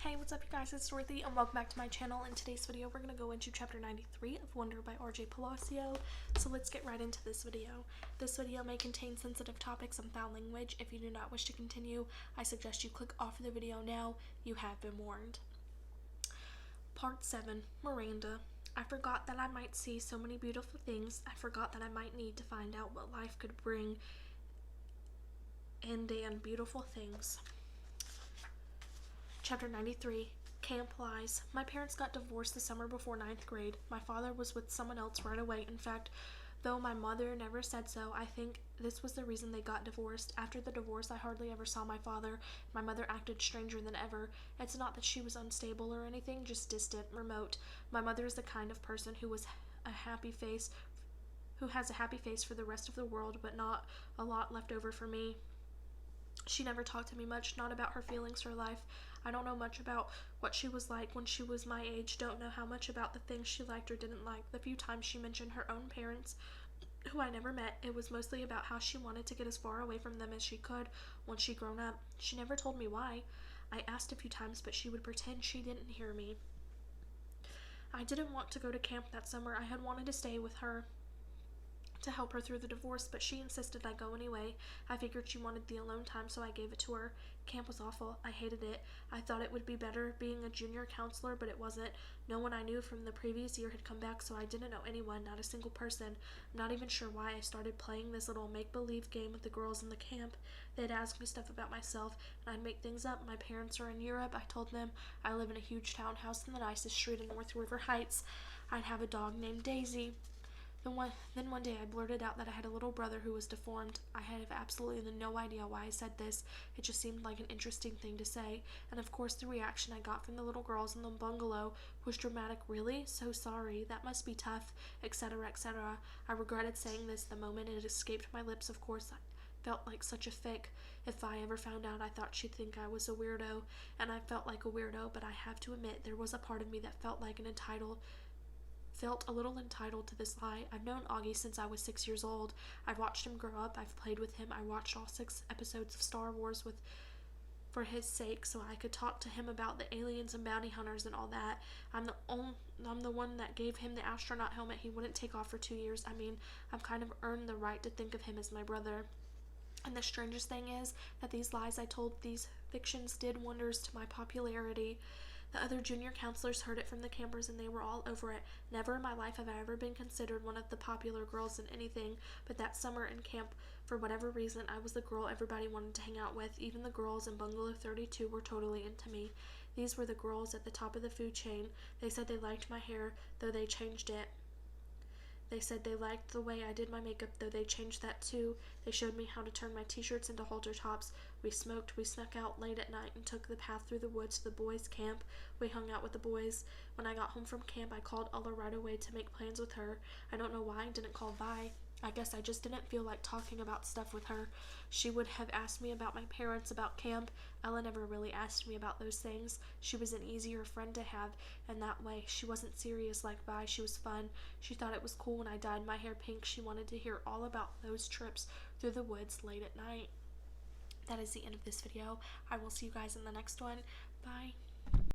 Hey, what's up you guys, it's Dorothy and welcome back to my channel. In today's video we're going to go into chapter 93 of Wonder by RJ Palacio. So let's get right into this video. This video may contain sensitive topics and foul language. If you do not wish to continue, I suggest you click off the video now. You have been warned. Part 7. Miranda. I forgot that I might see so many beautiful things. I forgot that I might need to find out what life could bring and beautiful things. Chapter 93. Camp Lies. My parents got divorced the summer before 9th grade. My father was with someone else right away. In fact, though my mother never said so, I think this was the reason they got divorced. After the divorce, I hardly ever saw my father. My mother acted stranger than ever. It's not that she was unstable or anything, just distant, remote. My mother is the kind of person who has a happy face for the rest of the world, but not a lot left over for me. She never talked to me much, not about her feelings or life. I don't know much about what she was like when she was my age, don't know how much about the things she liked or didn't like. The few times she mentioned her own parents, who I never met, it was mostly about how she wanted to get as far away from them as she could once she'd grown up. She never told me why. I asked a few times, but she would pretend she didn't hear me. I didn't want to go to camp that summer. I had wanted to stay with her to help her through the divorce, but she insisted I go anyway. I figured she wanted the alone time, so I gave it to her. Camp was awful. I hated it. I thought it would be better being a junior counselor, but it wasn't. No one I knew from the previous year had come back, so I didn't know anyone, not a single person. I'm not even sure why I started playing this little make-believe game with the girls in the camp. They'd ask me stuff about myself, and I'd make things up. My parents are in Europe. I told them I live in a huge townhouse in the nicest street in North River Heights. I'd have a dog named Daisy. Then one day I blurted out that I had a little brother who was deformed. I had absolutely no idea why I said this. It just seemed like an interesting thing to say. And of course the reaction I got from the little girls in the bungalow was dramatic. Really? So sorry. That must be tough, etc., etc. I regretted saying this the moment it escaped my lips. Of course, I felt like such a fic. If I ever found out, I thought she'd think I was a weirdo. And I felt like a weirdo, but I have to admit there was a part of me that felt a little entitled to this lie. I've known Augie since I was 6 years old. I've watched him grow up. I've played with him. I watched all 6 episodes of Star Wars for his sake, so I could talk to him about the aliens and bounty hunters and all that. I'm the one that gave him the astronaut helmet he wouldn't take off for 2 years. I mean, I've kind of earned the right to think of him as my brother. And the strangest thing is that these lies I told, these fictions, did wonders to my popularity. The other junior counselors heard it from the campers and they were all over it. Never in my life have I ever been considered one of the popular girls in anything, but that summer in camp, for whatever reason, I was the girl everybody wanted to hang out with. Even the girls in Bungalow 32 were totally into me. These were the girls at the top of the food chain. They said they liked my hair, though they changed it. They said they liked the way I did my makeup, though they changed that too. They showed me how to turn my t-shirts into halter tops. We smoked, we snuck out late at night and took the path through the woods to the boys' camp. We hung out with the boys. When I got home from camp, I called Ella right away to make plans with her. I don't know why I didn't call Vi. I guess I just didn't feel like talking about stuff with her. She would have asked me about my parents, about camp. Ella never really asked me about those things. She was an easier friend to have, and that way she wasn't serious like Vi. She was fun. She thought it was cool when I dyed my hair pink. She wanted to hear all about those trips through the woods late at night. That is the end of this video. I will see you guys in the next one. Bye.